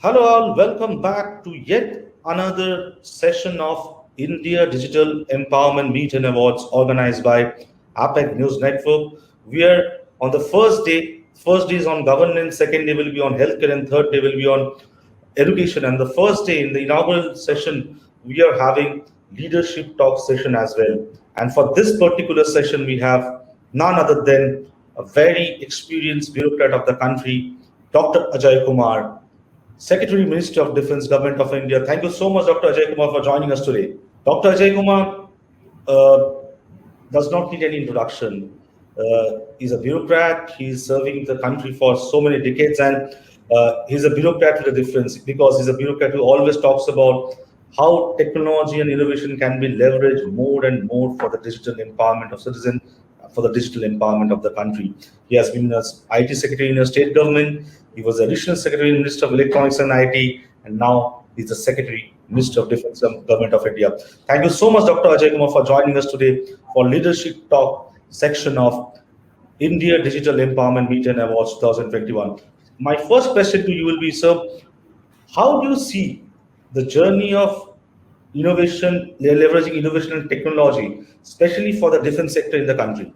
Hello, all. Welcome back to yet another session of India Digital Empowerment Meet and Awards organized by APAC News Network. We are on the first day. First day is on governance, second day will be on healthcare, and third day will be on education. And the first day in the inaugural session, we are having leadership talk session as well. And for this particular session, we have none other than a very experienced bureaucrat of the country, Dr. Ajay Kumar, Secretary, Ministry of Defense, Government of India. Thank you so much, Dr. Ajay Kumar, for joining us today. Dr. Ajay Kumar uh, does not need any introduction. He's a bureaucrat. He's serving the country for so many decades, and he's a bureaucrat with a difference because he's a bureaucrat who always talks about how technology and innovation can be leveraged more and more for the digital empowerment of citizens, for the digital empowerment of the country. He has been as IT secretary in a state government. He was additional secretary in Minister of Electronics and IT, and now he's the secretary, Minister of Defense, Government of India. Thank you so much, Dr. Ajay Kumar, for joining us today for Leadership Talk section of India Digital Empowerment Meet and Awards 2021. My first question to you will be, sir, how do you see the journey of innovation, leveraging innovation and technology, especially for the defense sector in the country?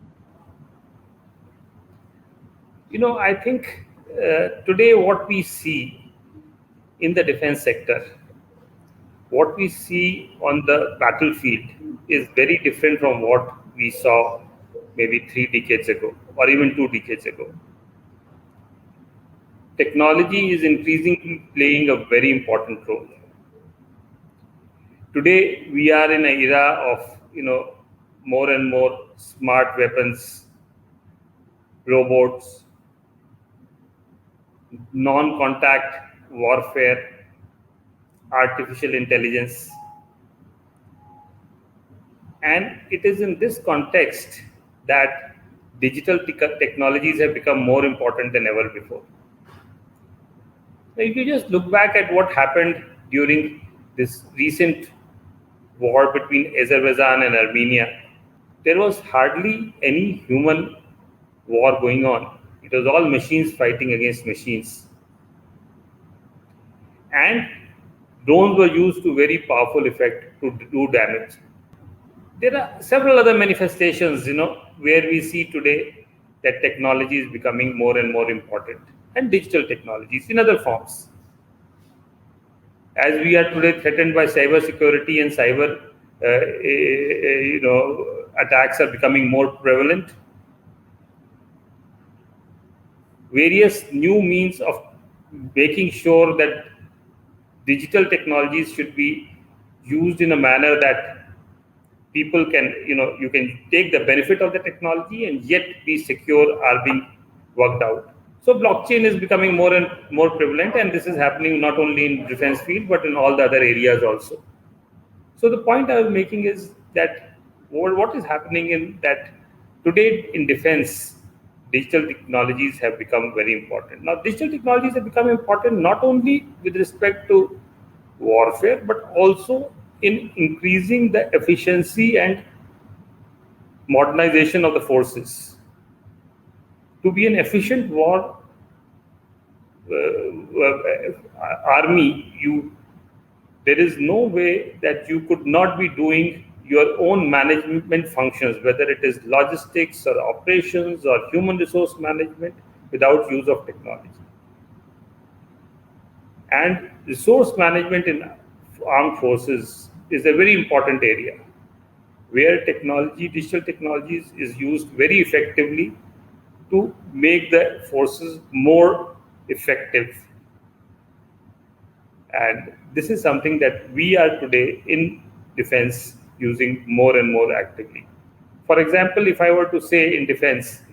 I think today what we see in the defense sector, what we see on the battlefield is very different from what we saw maybe 3 decades ago or even 2 decades ago. Technology is increasingly playing a very important role. Today we are in an era of more and more smart weapons, robots, non-contact warfare, artificial intelligence. And it is in this context that digital technologies have become more important than ever before. If you just look back at what happened during this recent war between Azerbaijan and Armenia, there was hardly any human war going on. It was all machines fighting against machines. And drones were used to very powerful effect to do damage. There are several other manifestations, where we see today that technology is becoming more and more important, and digital technologies in other forms. As we are today threatened by cyber security and cyber, attacks are becoming more prevalent. Various new means of making sure that digital technologies should be used in a manner that people can, you can take the benefit of the technology and yet be secure are being worked out. So blockchain is becoming more and more prevalent, and this is happening not only in defense field but in all the other areas also. So the point I was making is that what is happening in that today in defense, digital technologies have become very important. Now, digital technologies have become important not only with respect to warfare, but also in increasing the efficiency and modernization of the forces. To be an efficient war army, there is no way that you could not be doing your own management functions, whether it is logistics or operations or human resource management, without use of technology. And resource management in armed forces is a very important area where digital technologies is used very effectively to make the forces more effective. And this is something that we are today in defense using more and more actively. For example, if I were to say in defense,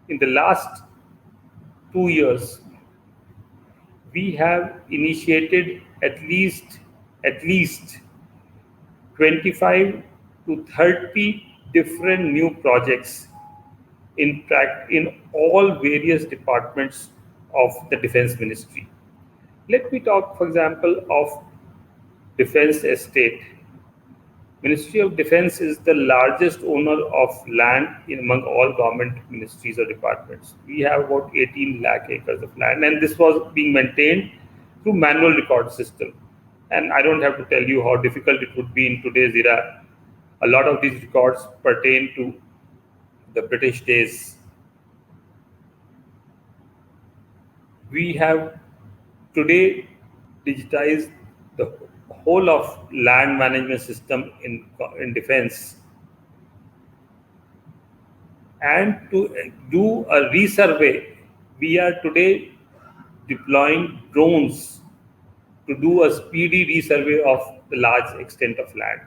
in the last 2 years, we have initiated at least 25 to 30 different new projects in all various departments of the defense ministry. Let me talk, for example, of defense estate, Ministry of Defense is the largest owner of land among all government ministries or departments. We have about 18 lakh acres of land, and this was being maintained through manual record system. And I don't have to tell you how difficult it would be in today's era. A lot of these records pertain to the British days. We have today digitized the whole of land management system in defense, and to do a resurvey, we are today deploying drones to do a speedy resurvey of the large extent of land.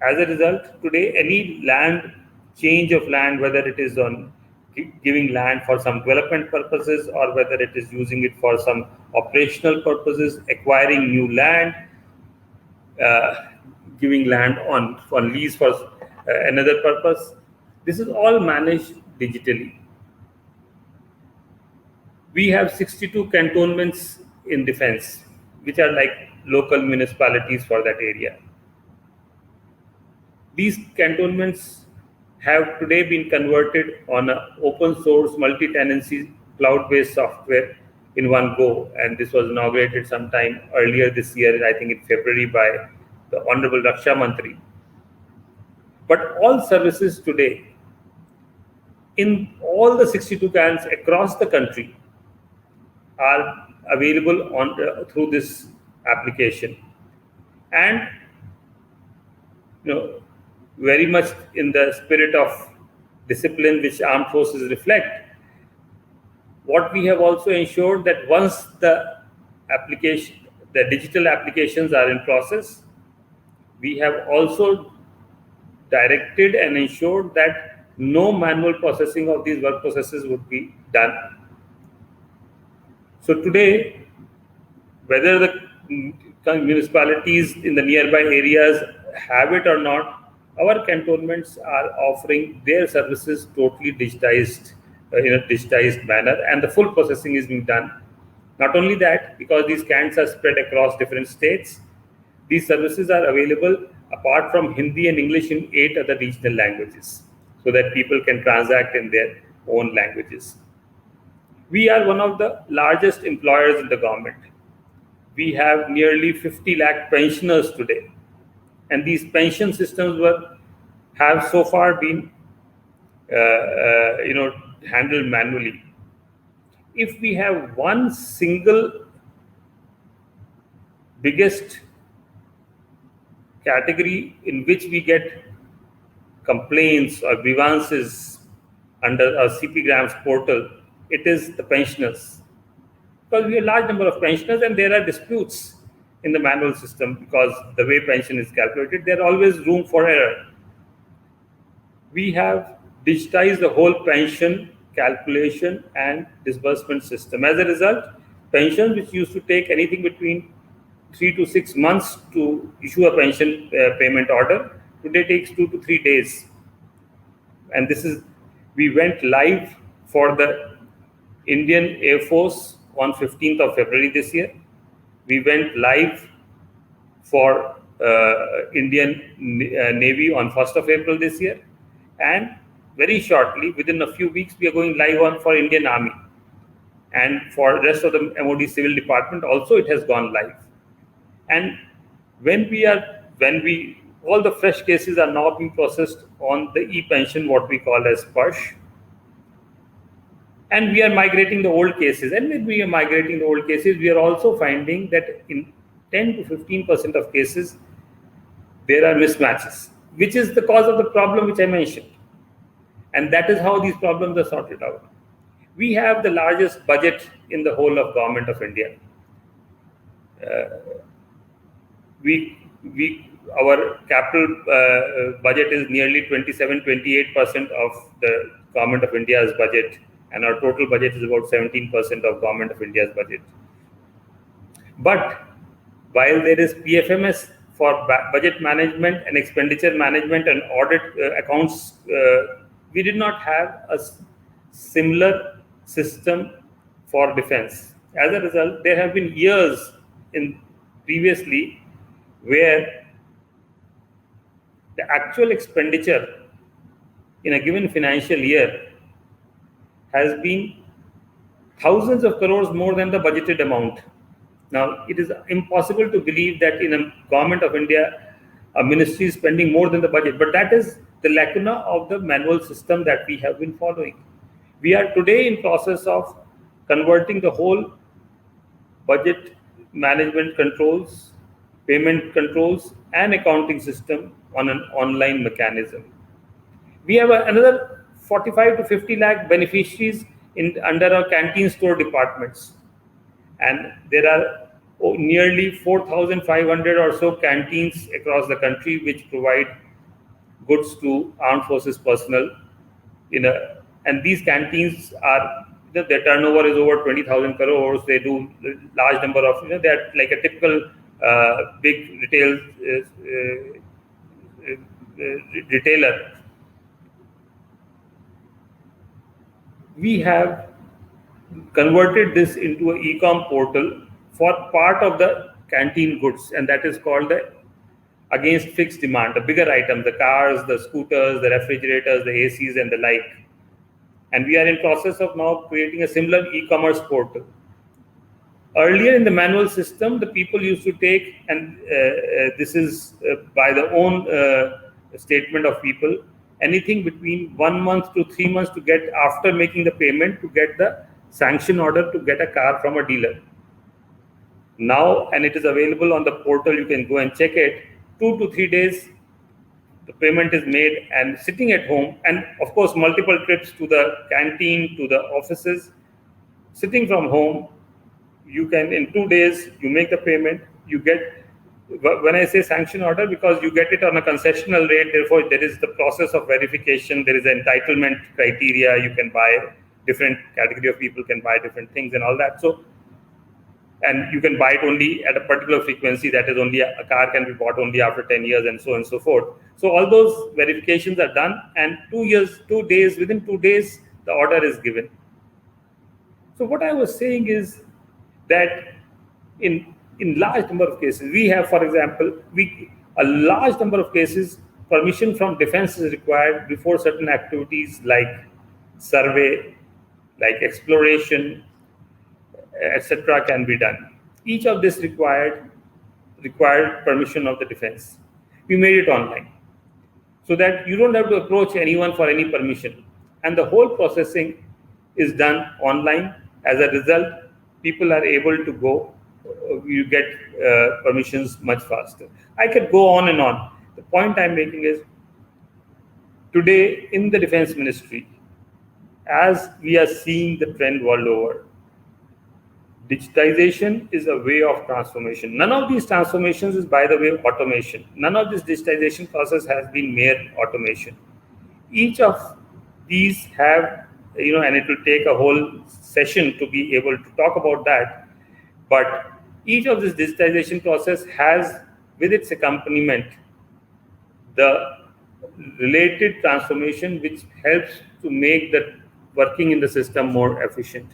As a result, today any land change of land, whether it is on giving land for some development purposes or whether it is using it for some operational purposes, acquiring new land, giving land on lease for another purpose, this is all managed digitally. We have 62 cantonments in defense, which are like local municipalities for that area. These cantonments have today been converted on an open source multi-tenancy cloud-based software in one go, and this was inaugurated sometime earlier this year, I think in February, by the Honorable Raksha Mantri. But all services today in all the 62 cans across the country are available on through this application, and very much in the spirit of discipline which armed forces reflect. What we have also ensured that once the digital applications are in process, we have also directed and ensured that no manual processing of these work processes would be done. So today, whether the municipalities in the nearby areas have it or not, our cantonments are offering their services totally digitized, in a digitized manner, and the full processing is being done. Not only that, because these cans are spread across different states, these services are available apart from Hindi and English in 8 other regional languages, so that people can transact in their own languages. We are one of the largest employers in the government. We have nearly 50 lakh pensioners today, and these pension systems have so far been handled manually. If we have one single biggest category in which we get complaints or grievances under our CP Grams portal, it is the pensioners. Because we have a large number of pensioners and there are disputes in the manual system because the way pension is calculated, there are always room for error. We have digitized the whole pension calculation and disbursement system. As a result, pensions which used to take anything between 3 to 6 months to issue a pension payment order, today takes 2 to 3 days. And we went live for the Indian Air Force on 15th of February this year. We went live for Indian Navy on 1st of April this year. And very shortly, within a few weeks, we are going live for Indian Army. And for the rest of the MOD Civil Department, also it has gone live. And all the fresh cases are now being processed on the e-pension, what we call as PERSH. And we are migrating the old cases. And when we are migrating the old cases, we are also finding that in 10 to 15% of cases, there are mismatches, which is the cause of the problem which I mentioned. And that is how these problems are sorted out. We have the largest budget in the whole of Government of India. Our capital budget is nearly 27-28% of the Government of India's budget, and our total budget is about 17% of Government of India's budget. But while there is PFMS for budget management and expenditure management and audit accounts, we did not have a similar system for defense. As a result, there have been years previously where The actual expenditure in a given financial year has been thousands of crores more than the budgeted amount. Now, it is impossible to believe that in a government of India, a ministry is spending more than the budget, but that is the lacuna of the manual system that we have been following. We are today in process of converting the whole budget management controls, payment controls, and accounting system on an online mechanism. We have another 45 to 50 lakh beneficiaries under our canteen store departments. And there are nearly 4,500 or so canteens across the country which provide goods to armed forces personnel. And these canteens are, their turnover is over 20,000 crores. They do large number of, they are like a typical big retailer. We have converted this into an e-com portal for part of the canteen goods, and that is called the against fixed demand, the bigger items, the cars, the scooters, the refrigerators, the ACs, and the like. And we are in process of now creating a similar e-commerce portal. Earlier in the manual system, the people used to take, and this is by the own statement of people, anything between 1 month to 3 months to get, after making the payment, to get the sanction order to get a car from a dealer. Now, and it is available on the portal, you can go and check it, 2 to 3 days, the payment is made, and sitting at home, and of course, multiple trips to the canteen, to the offices, sitting from home, you can, in 2 days, you make the payment, you get, when I say sanction order, because you get it on a concessional rate, therefore there is the process of verification, there is an entitlement criteria, you can buy, different category of people can buy different things and all that. So, and you can buy it only at a particular frequency, that is only a car can be bought only after 10 years and so on and so forth. So all those verifications are done, and within 2 days, the order is given. So what I was saying is that in large number of cases, we have, for example, a large number of cases, permission from defense is required before certain activities like survey, like exploration, etc. can be done. Each of this required permission of the defense. We made it online, so that you don't have to approach anyone for any permission. And the whole processing is done online. As a result, people are able to go, you get permissions much faster. I could go on and on. The point I'm making is, today in the defense ministry, as we are seeing the trend world over, digitization is a way of transformation. None of these transformations is, by the way, automation. None of this digitization process has been mere automation. Each of these have, and it will take a whole session to be able to talk about that. But each of this digitization process has, with its accompaniment, the related transformation which helps to make the working in the system more efficient.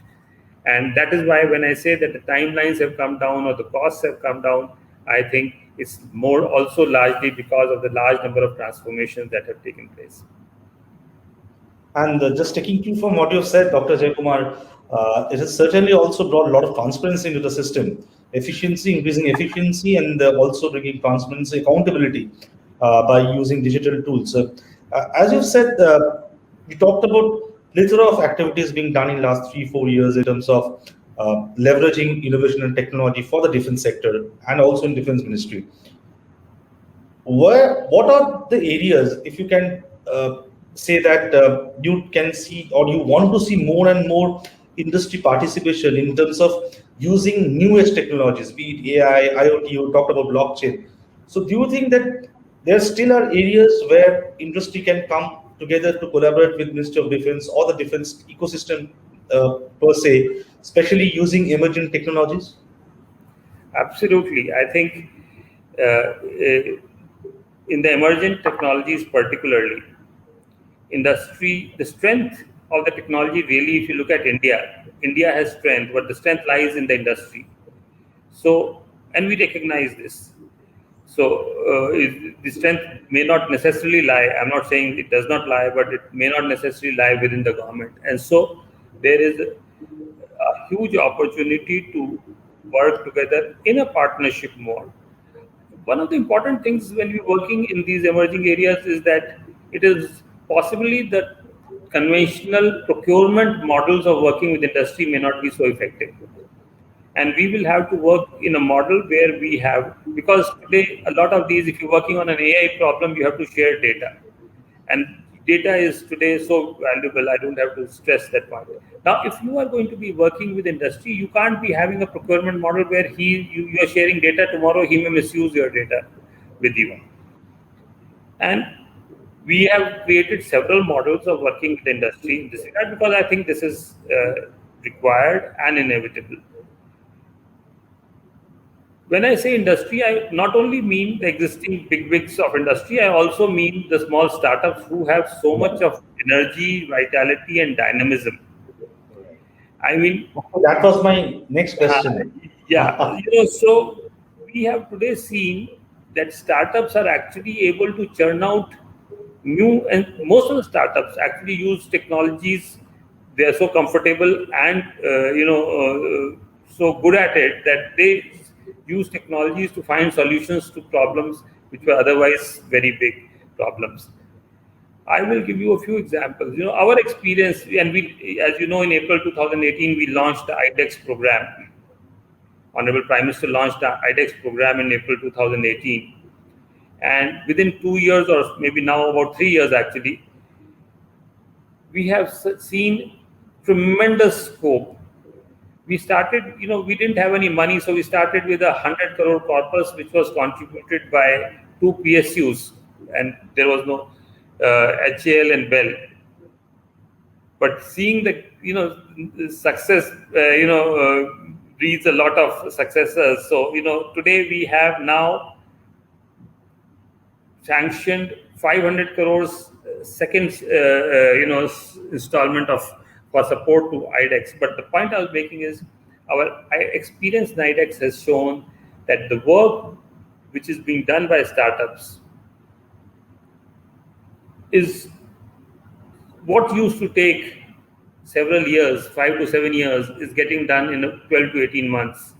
And that is why when I say that the timelines have come down or the costs have come down, I think it's more also largely because of the large number of transformations that have taken place. And just taking cue from what you've said, Dr. Ajay Kumar, it has certainly also brought a lot of transparency into the system, increasing efficiency, and also bringing transparency, accountability by using digital tools. As you've said, you talked about plethora of activities being done in last 3-4 years in terms of leveraging innovation and technology for the defense sector and also in defense ministry. What are the areas, if you can say that you can see or you want to see more and more industry participation in terms of using new age technologies, be it AI, IoT, you talked about blockchain. So do you think that there still are areas where industry can come together to collaborate with Ministry of Defense or the defense ecosystem per se, especially using emerging technologies? Absolutely. I think in the emergent technologies particularly, industry, the strength of the technology really, if you look at India has strength, but the strength lies in the industry. So, and we recognize this. So the strength may not necessarily lie. I'm not saying it does not lie, but it may not necessarily lie within the government. And so there is a huge opportunity to work together in a partnership mode. One of the important things when we're working in these emerging areas is that it is possibly that conventional procurement models of working with industry may not be so effective. And we will have to work in a model where we have, because today a lot of these, if you're working on an AI problem, you have to share data. And data is today so valuable, I don't have to stress that point. Now, if you are going to be working with industry, you can't be having a procurement model where you are sharing data, tomorrow he may misuse your data with you. And we have created several models of working with industry in this regard because I think this is required and inevitable. When I say industry, I not only mean the existing bigwigs of industry, I also mean the small startups who have so much of energy, vitality, and dynamism. I mean, That was my next question. yeah, so we have today seen that startups are actually able to churn out new, and most of the startups actually use technologies. They are so comfortable and so good at it that they use technologies to find solutions to problems which were otherwise very big problems. I will give you a few examples. Our experience, and we, as you know, in April 2018, we launched the IDEX program. Honorable Prime Minister launched the IDEX program in April 2018. And within 2 years, or maybe now about 3 years actually, we have seen tremendous scope. We started, we didn't have any money, so we started with 100 crore corpus, which was contributed by 2 PSUs, and there was no HAL and Bell. But seeing the, success, breeds a lot of successors. So, today we have now sanctioned 500 crores second installment for support to IDEX. But the point I was making is our experience in IDEX has shown that the work which is being done by startups is what used to take several years, 5 to 7 years, is getting done in 12 to 18 months.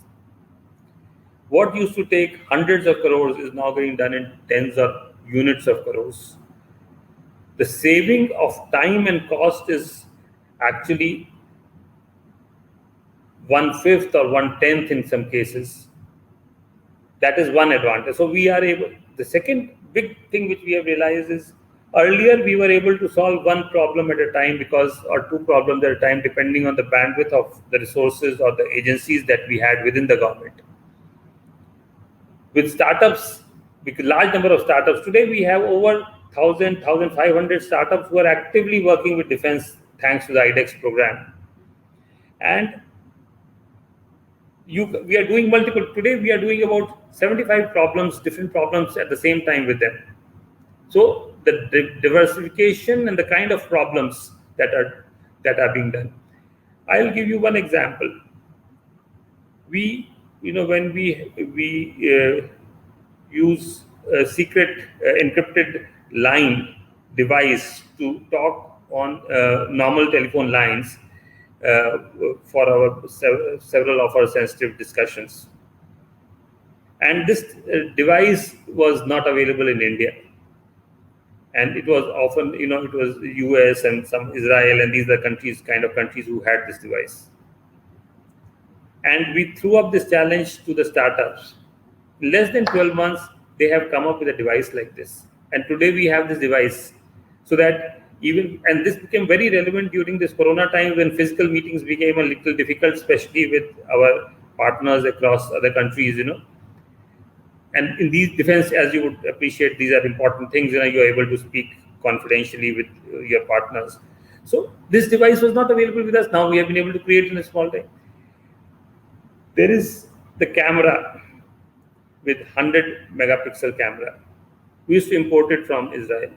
What used to take hundreds of crores is now getting done in tens of units of crores. The saving of time and cost is actually 1/5 or 1/10 in some cases. That is one advantage. So we are able. The second big thing which we have realized is earlier we were able to solve one problem at a time or two problems at a time, depending on the bandwidth of the resources or the agencies that we had within the government. With startups, with a large number of startups, today we have over 1,000, 1,500 startups who are actively working with defense thanks to the IDEX program. And we are doing multiple. Today we are doing about 75 problems, different problems at the same time with them. So the diversification and the kind of problems that are being done. I'll give you one example. When we use a secret encrypted line device to talk on normal telephone lines for our several of our sensitive discussions. And this device was not available in India. And it was often, it was US and some Israel, and these are kind of countries who had this device. And we threw up this challenge to the startups. In less than 12 months, they have come up with a device like this. And today we have this device so that and this became very relevant during this Corona time when physical meetings became a little difficult, especially with our partners across other countries, And in these defense, as you would appreciate, these are important things, you're able to speak confidentially with your partners. So this device was not available with us. Now we have been able to create in a small time. There is the camera with 100 megapixel camera. We used to import it from Israel.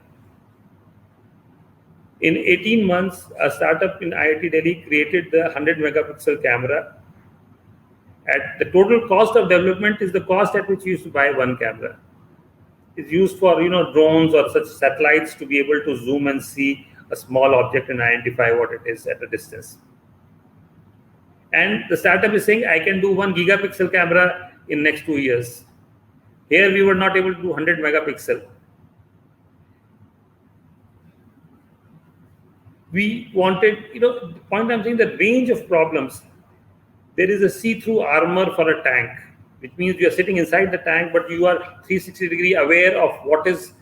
In 18 months, a startup in IIT Delhi created the 100 megapixel camera. At the total cost of development is the cost at which we used to buy one camera. is used for drones or such satellites to be able to zoom and see a small object and identify what it is at a distance. And the startup is saying I can do 1 gigapixel camera in next 2 years. Here we were not able to do 100 megapixel. We wanted, the point I'm saying, the range of problems. There is a see-through armor for a tank, which means you are sitting inside the tank, but you are 360-degree aware of what is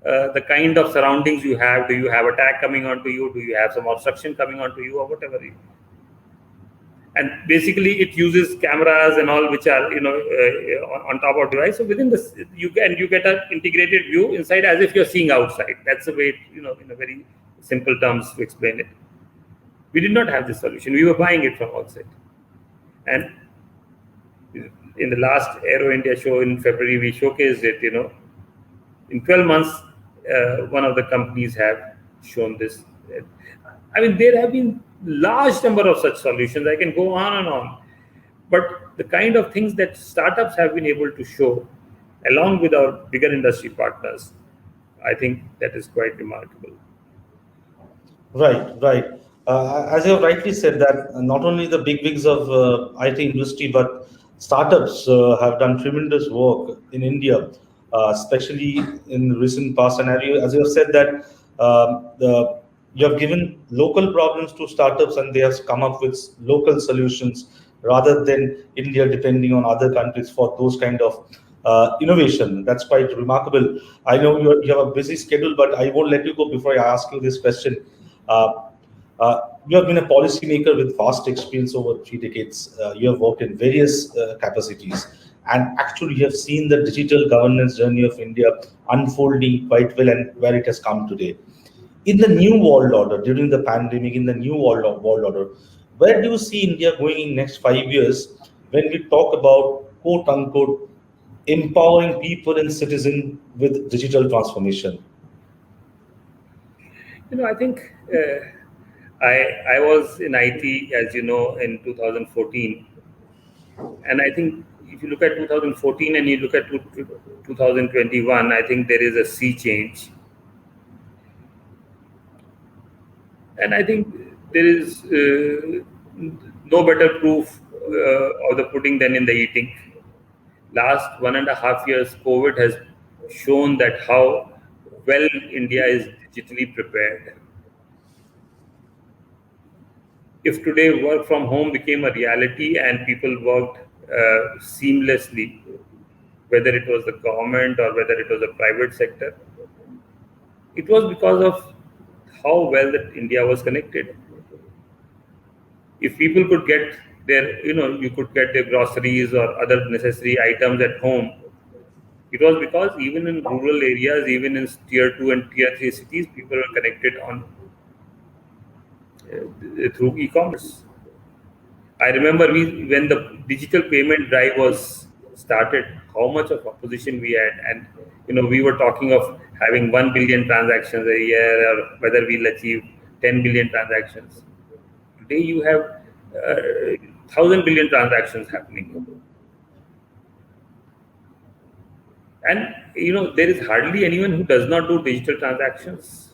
the kind of surroundings you have. Do you have attack coming onto you? Do you have some obstruction coming onto you, or whatever? And basically, it uses cameras and all, which are on top of device. So within this, you get an integrated view inside, as if you're seeing outside. That's the way, in a very simple terms to explain it. We did not have this solution. We were buying it from outside. And in the last Aero India show in February, we showcased it. In 12 months, one of the companies have shown this. I mean, there have been large number of such solutions. I can go on and on. But the kind of things that startups have been able to show, along with our bigger industry partners, I think that is quite remarkable. Right. As you have rightly said, that not only the big wigs of IT industry, but startups have done tremendous work in India, especially in recent past. And as you have said that you have given local problems to startups, and they have come up with local solutions rather than India depending on other countries for those kind of innovation. That's quite remarkable. I know you have a busy schedule, but I won't let you go before I ask you this question. You have been a policymaker with vast experience over 3 decades. You have worked in various capacities, and actually you have seen the digital governance journey of India unfolding quite well and where it has come today. In the new world order, during the pandemic, in the new world order, where do you see India going in next 5 years when we talk about quote unquote empowering people and citizens with digital transformation? I think I was in IT, as you know, in 2014, and I think if you look at 2014 and you look at 2021, I think there is a sea change, and I think there is no better proof of the pudding than in the eating. Last 1.5 years, COVID has shown that how well India is digitally prepared. If today work from home became a reality and people worked seamlessly, whether it was the government or whether it was the private sector, it was because of how well that India was connected. If people could get you could get their groceries or other necessary items at home, it was because even in rural areas, even in tier 2 and tier 3 cities, people were connected on through e-commerce. I remember when the digital payment drive was started, how much of opposition we had, and we were talking of having 1 billion transactions a year, or whether we'll achieve 10 billion transactions. Today you have 1,000 billion transactions happening, and there is hardly anyone who does not do digital transactions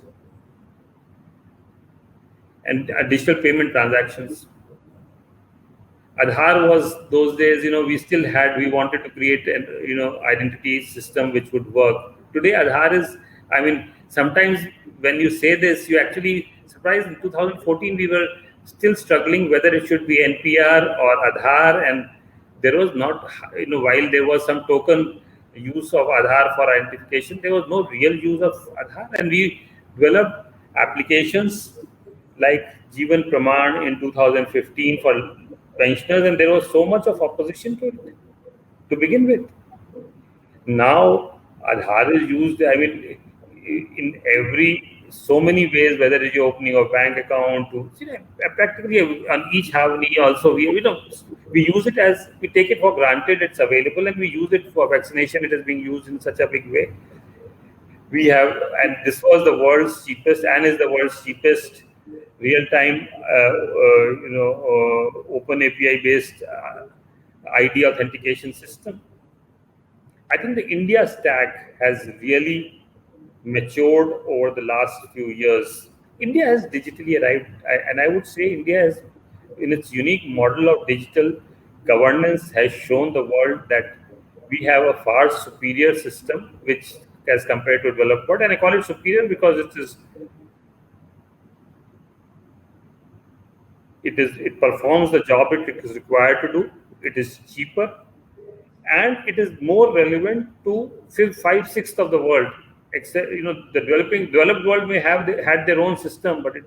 and digital payment transactions. Aadhaar was those days, we wanted to create an identity system which would work. Today Aadhaar is, sometimes when you say this, you actually surprised. In 2014 we were still struggling whether it should be NPR or Aadhaar, and there was not, while there was some token use of Aadhaar for identification, there was no real use of Aadhaar, and we developed applications like Jeevan Praman in 2015 for pensioners, and there was so much of opposition to it to begin with. Now Aadhaar is used, in so many ways, whether it's your opening of bank account to practically on each havani also, we use it as, we take it for granted, it's available, and we use it for vaccination. It is being used in such a big way. We have, and this was the world's cheapest and is the world's cheapest real-time open API based ID authentication system. I think the India stack has really matured over the last few years. India has digitally arrived, and I would say India has, in its unique model of digital governance, has shown the world that we have a far superior system, which, as compared to developed world, and I call it superior because it performs the job it is required to do. It is cheaper, and it is more relevant to five sixths of the world. Except, the developed world may have had their own system, but it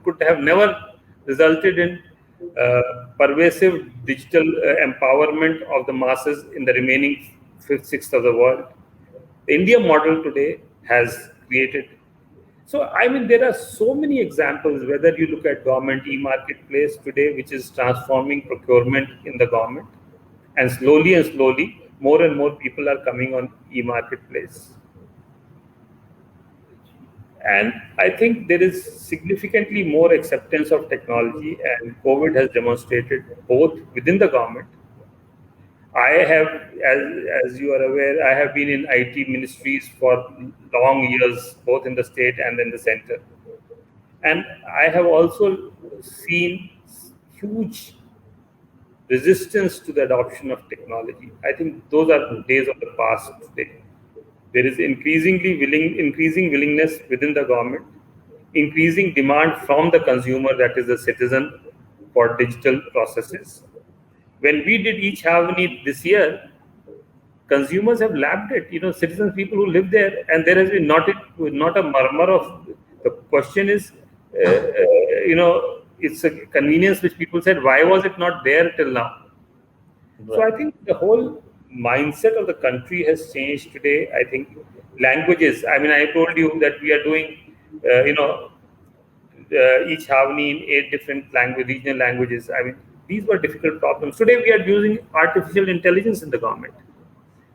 could have never resulted in pervasive digital empowerment of the masses in the remaining fifth sixth of the world. The India model today has created. So, I mean, there are so many examples, whether you look at government e-marketplace today, which is transforming procurement in the government, and slowly, more and more people are coming on e-marketplace. And I think there is significantly more acceptance of technology, and COVID has demonstrated both within the government. I have, as you are aware, I have been in IT ministries for long years, both in the state and in the center. And I have also seen huge resistance to the adoption of technology. I think those are days of the past today. There is increasing willingness within the government, increasing demand from the consumer, that is the citizen, for digital processes. When we did each Harmony this year, consumers have lapped it. Citizens, people who live there, and there has been not a murmur of. The question is, it's a convenience which people said, why was it not there till now? So I think the whole mindset of the country has changed today. I think languages. I mean, I told you that we are doing, each Harmony in 8 different regional languages. I mean, these were difficult problems. Today we are using artificial intelligence in the government.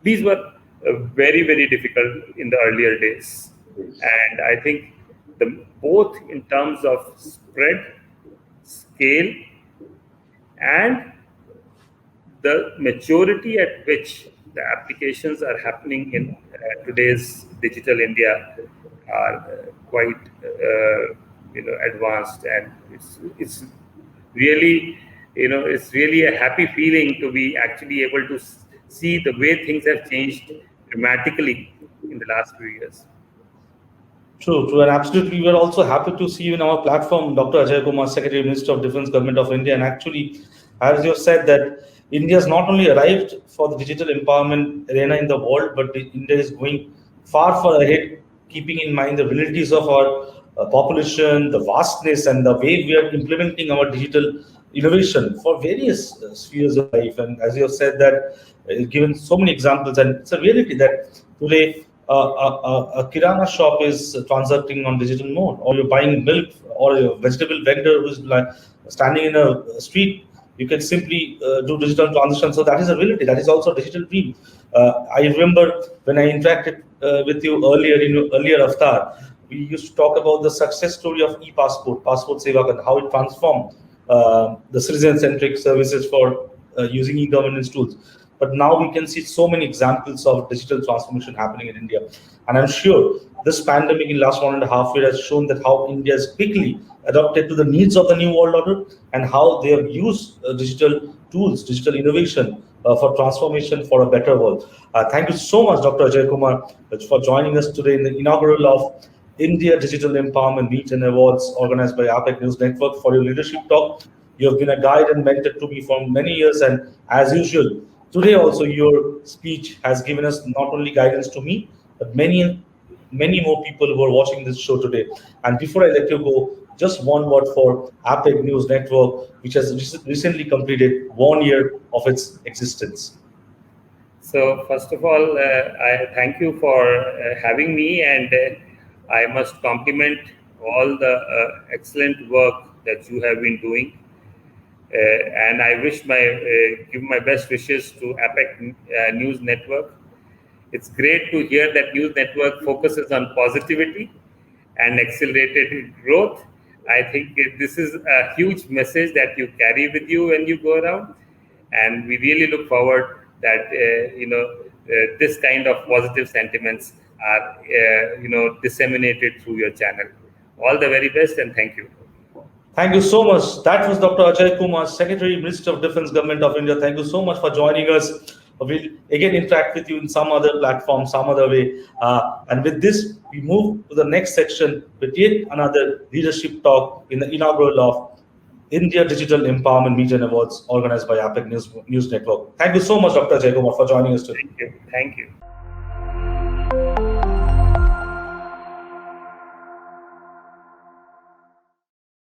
These were very difficult in the earlier days, and I think both in terms of spread, scale, and the maturity at which the applications are happening in today's digital India are quite advanced, and it's really it's really a happy feeling to be actually able to see the way things have changed dramatically in the last few years. True, and absolutely. We are also happy to see you in our platform, Dr. Ajay Kumar, Secretary Minister of Defense, Government of India. And actually, as you have said, that India has not only arrived for the digital empowerment arena in the world, but India is going far ahead, keeping in mind the realities of our population, the vastness, and the way we are implementing our digital innovation for various spheres of life. And as you have said, that given so many examples, and it's a reality that today a kirana shop is transacting on digital mode, or you're buying milk, or a vegetable vendor who's like standing in a street, you can simply do digital transition. So that is a reality. That is also a digital dream. I remember when I interacted with you earlier in your earlier avatar, we used to talk about the success story of e-passport, Passport Sevak, and how it transformed the citizen-centric services for using e-governance tools. But now we can see so many examples of digital transformation happening in India. And I'm sure this pandemic in last 1.5 years has shown that how India has quickly adapted to the needs of the new world order, and how they have used digital tools, digital innovation for transformation for a better world. Thank you so much, Dr. Ajay Kumar, for joining us today in the inaugural of India Digital Empowerment Meet and Awards organized by APAC News Network, for your leadership talk. You have been a guide and mentor to me for many years, and as usual, today also your speech has given us not only guidance to me, but many more people who are watching this show today. And before I let you go, just one word for APAC News Network, which has recently completed 1 year of its existence. So first of all, I thank you for having me, and I must compliment all the excellent work that you have been doing. And I give my best wishes to APAC News Network. It's great to hear that News Network focuses on positivity and accelerated growth. I think this is a huge message that you carry with you when you go around, and we really look forward that this kind of positive sentiments are disseminated through your channel. All the very best, and thank you. Thank you so much. That was Dr. Ajay Kumar, Secretary, Minister of Defense, Government of India. Thank you so much for joining us. We'll again interact with you in some other platform, some other way. And with this, we move to the next section with yet another leadership talk in the inaugural of India Digital Empowerment Media and Awards organized by APAC News Network. Thank you so much, Dr. Ajay Kumar, for joining us today. Thank you. Thank you.